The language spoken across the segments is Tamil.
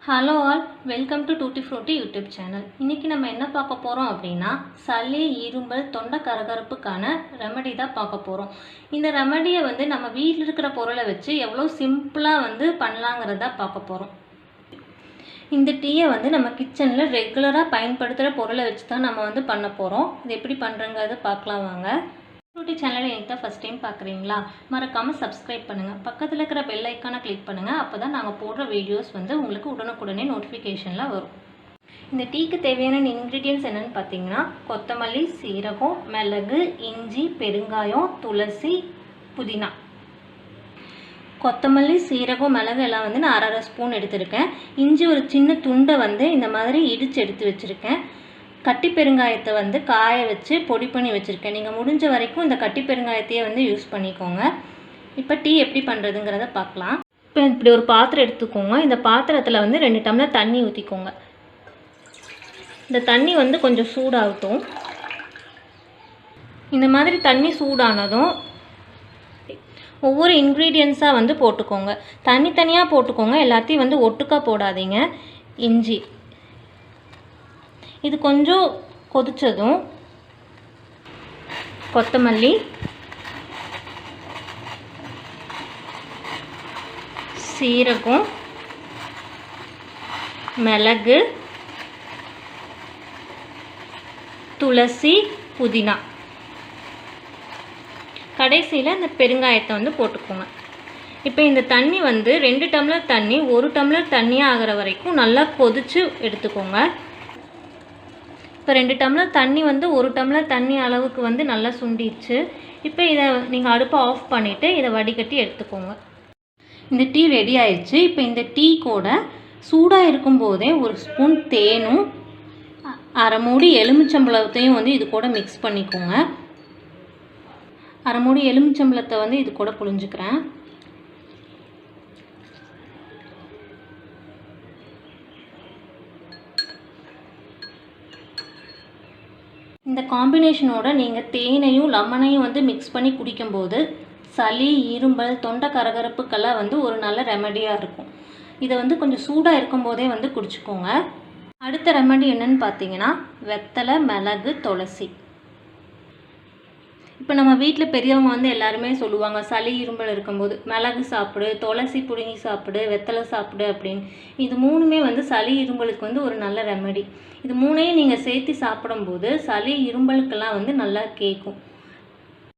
Hello all, welcome to tutti frutti YouTube channel. இன்றைக்கி நம்ம என்ன பார்க்க போகிறோம் அப்படின்னா, சளி, இருமல், தொண்டை கரகரப்புக்கான ரெமடி தான் பார்க்க போகிறோம். இந்த ரெமடியை நம்ம வீட்டில் இருக்கிற பொருளை வச்சு எவ்வளோ சிம்பிளாக பண்ணலாங்கிறத பார்க்க போகிறோம். இந்த டீயை நம்ம கிச்சனில் ரெகுலராக பயன்படுத்துகிற பொருளை வச்சு தான் நம்ம பண்ண போகிறோம். இது எப்படி பண்ணுறங்கிறத பார்க்கலாம் வாங்க. ஃப்ரூட்டி சேனலை எனக்கு தான் ஃபஸ்ட் டைம் பார்க்குறீங்களா, மறக்காமல் சப்ஸ்கிரைப் பண்ணுங்கள். பக்கத்தில் இருக்கிற பெல் ஐக்கானை கிளிக் பண்ணுங்கள். அப்போ தான் நாங்கள் போடுற வீடியோஸ் உங்களுக்கு உடனுக்குடனே நோட்டிஃபிகேஷனில் வரும். இந்த டீக்கு தேவையான இன்க்ரீடியன்ட்ஸ் என்னென்னு பார்த்தீங்கன்னா, கொத்தமல்லி, சீரகம், மிளகு, இஞ்சி, பெருங்காயம், துளசி, புதினா. கொத்தமல்லி, சீரகம், மிளகு எல்லாம் நான் அரை ஸ்பூன் எடுத்திருக்கேன். இஞ்சி ஒரு சின்ன துண்டை இந்த மாதிரி இடித்து எடுத்து வச்சுருக்கேன். கட்டி பெருங்காயத்தை காய வச்சு பொடி பண்ணி வச்சுருக்கேன். நீங்கள் முடிஞ்ச வரைக்கும் இந்த கட்டி பெருங்காயத்தையே யூஸ் பண்ணிக்கோங்க. இப்போ டீ எப்படி பண்ணுறதுங்கிறத பார்க்கலாம். இப்போ இப்படி ஒரு பாத்திரம் எடுத்துக்கோங்க. இந்த பாத்திரத்தில் 2 டம்ளர் தண்ணி ஊற்றிக்கோங்க. இந்த தண்ணி கொஞ்சம் சூடாகட்டும். இந்த மாதிரி தண்ணி சூடானதும் ஒவ்வொரு இன்க்ரீடியன்ஸாக போட்டுக்கோங்க. தனித்தனியாக போட்டுக்கோங்க, எல்லாத்தையும் ஒட்டுக்கா போடாதீங்க. இஞ்சி இது கொஞ்சம் கொதிச்சதும் கொத்தமல்லி, சீரகம், மிளகு, துளசி, புதினா, கடைசியில் இந்த பெருங்காயத்தை போட்டுக்கோங்க. இப்போ இந்த தண்ணி 2 டம்ளர் தண்ணி 1 டம்ளர் தண்ணியாக ஆகிற வரைக்கும் நல்லா கொதித்து எடுத்துக்கோங்க. இப்போ 2 டம்ளர் தண்ணி 1 டம்ளர் தண்ணி அளவுக்கு நல்லா சுண்டிடுச்சு. இப்போ இதை நீங்கள் அடுப்பை ஆஃப் பண்ணிவிட்டு இதை வடிகட்டி எடுத்துக்கோங்க. இந்த டீ ரெடி ஆயிடுச்சு. இப்போ இந்த டீ கூட சூடாக இருக்கும்போதே ஒரு ஸ்பூன் தேனும் அரை மூடி எலுமிச்சம்பழத்தையும் இது கூட மிக்ஸ் பண்ணிக்கோங்க. அரை மூடி எலுமிச்சம்பழத்தை இது கூட புழிஞ்சுக்கிறேன். இந்த காம்பினேஷனோட நீங்கள் தேனையும் லெமனையும் மிக்ஸ் பண்ணி குடிக்கும்போது சளி, இருமல், தொண்டை கரகரப்புக்கெல்லாம் ஒரு நல்ல ரெமடியாக இருக்கும். இதை கொஞ்சம் சூடாக இருக்கும்போதே குடிச்சுக்கோங்க. அடுத்த ரெமடி என்னன்னு பார்த்தீங்கன்னா, வெத்தலை, மிளகு, துளசி. இப்போ நம்ம வீட்டில் பெரியவங்க எல்லாருமே சொல்லுவாங்க, சளி, இருமல் இருக்கும்போது மிளகு சாப்பிடு, துளசி பிடுங்கி சாப்பிடு, வெத்தலை சாப்பிடு அப்படின்னு. இது மூணுமே சளி, இருமலுக்கு ஒரு நல்ல ரெமடி. இது மூணையும் நீங்கள் சேர்த்து சாப்பிடும்போது சளி, இருமலுக்கெல்லாம் நல்லா கேட்கும்.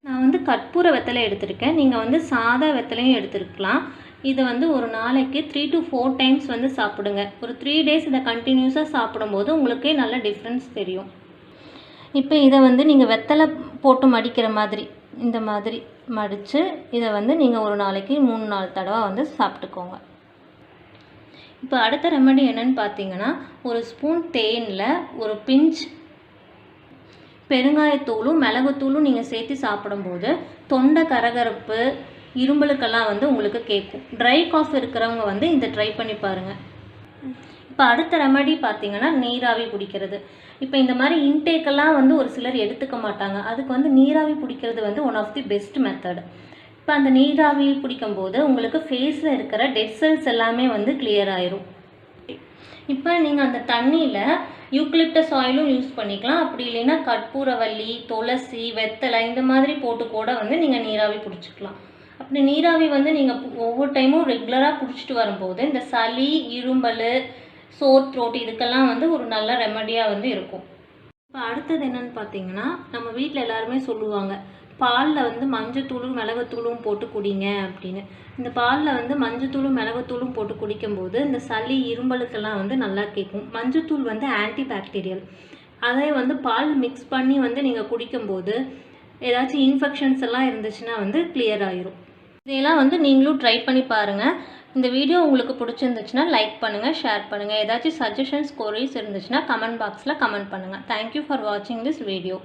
நான் கற்பூர வெத்தலை எடுத்திருக்கேன். நீங்கள் சாதா வெத்தலையும் எடுத்துருக்கலாம். இதை ஒரு நாளைக்கு 3 to 4 டைம்ஸ் சாப்பிடுங்க. ஒரு 3 டேஸ் இதை கண்டினியூஸாக சாப்பிடும்போது உங்களுக்கே நல்ல டிஃப்ரென்ஸ் தெரியும். இப்போ இதை நீங்கள் வெத்தலை போட்டு மடிக்கிற மாதிரி இந்த மாதிரி மடித்து இதை நீங்கள் ஒரு நாளைக்கு 3-4 தடவை சாப்பிட்டுக்கோங்க. இப்போ அடுத்த ரெமடி என்னன்னு பார்த்தீங்கன்னா, ஒரு ஸ்பூன் தேனில் ஒரு பிஞ்ச் பெருங்காயத்தூளும் மிளகுத்தூளும் நீங்கள் சேர்த்து சாப்பிடும்போது தொண்டை கரகரப்பு, இரும்பலுக்கெல்லாம் உங்களுக்கு கேட்கும். ட்ரை காஃப் இருக்கிறவங்க இதை ட்ரை பண்ணி பாருங்கள். இப்போ அடுத்த ரெமடி பார்த்தீங்கன்னா, நீராவி பிடிக்கிறது. இப்போ இந்த மாதிரி இன்டேக்கெல்லாம் ஒரு சிலர் எடுத்துக்க மாட்டாங்க. அதுக்கு நீராவி பிடிக்கிறது one of the best method. இப்போ அந்த நீராவி பிடிக்கும்போது உங்களுக்கு ஃபேஸில் இருக்கிற டெட் செல்ஸ் எல்லாமே கிளியர் ஆயிரும். இப்போ நீங்கள் அந்த தண்ணியில் யூக்லிப்டஸ் ஆயிலும் யூஸ் பண்ணிக்கலாம். அப்படி இல்லைன்னா கற்பூரவள்ளி, துளசி, வெத்தலை இந்த மாதிரி போட்டு கூட நீங்கள் நீராவி பிடிச்சிக்கலாம். அப்படி நீராவி நீங்கள் ஒவ்வொரு டைமும் ரெகுலராக பிடிச்சிட்டு வரும்போது இந்த சளி, இருமல், சோர் த்ரோட் இதுக்கெல்லாம் ஒரு நல்ல ரெமடியாக இருக்கும். இப்போ அடுத்தது என்னென்னு பார்த்தீங்கன்னா, நம்ம வீட்டில் எல்லாருமே சொல்லுவாங்க, பாலில் மஞ்சத்தூளும் மிளகுத்தூளும் போட்டு குடிங்க அப்படின்னு. இந்த பாலில் மஞ்சத்தூளும் மிளகுத்தூளும் போட்டு குடிக்கும்போது இந்த சளி, இரும்பலுக்கெல்லாம் நல்லா கேட்கும். மஞ்சத்தூள் ஆன்டி பாக்டீரியல். அதை பால் மிக்ஸ் பண்ணி நீங்கள் குடிக்கும்போது ஏதாச்சும் இன்ஃபெக்ஷன்ஸ் எல்லாம் இருந்துச்சுன்னா கிளியர் ஆயிரும். இதெல்லாம் நீங்களும் ட்ரை பண்ணி பாருங்கள். இந்த வீடியோ உங்களுக்கு பிடிச்சிருந்துச்சுன்னா லைக் பண்ணுங்கள், ஷேர் பண்ணுங்கள். ஏதாச்சும் சஜஷன்ஸ், கொரீஸ் இருந்துச்சுன்னா கமெண்ட் பாக்ஸில் கமெண்ட் பண்ணுங்கள். தேங்க்யூ ஃபார் வாட்சிங் திஸ் வீடியோ.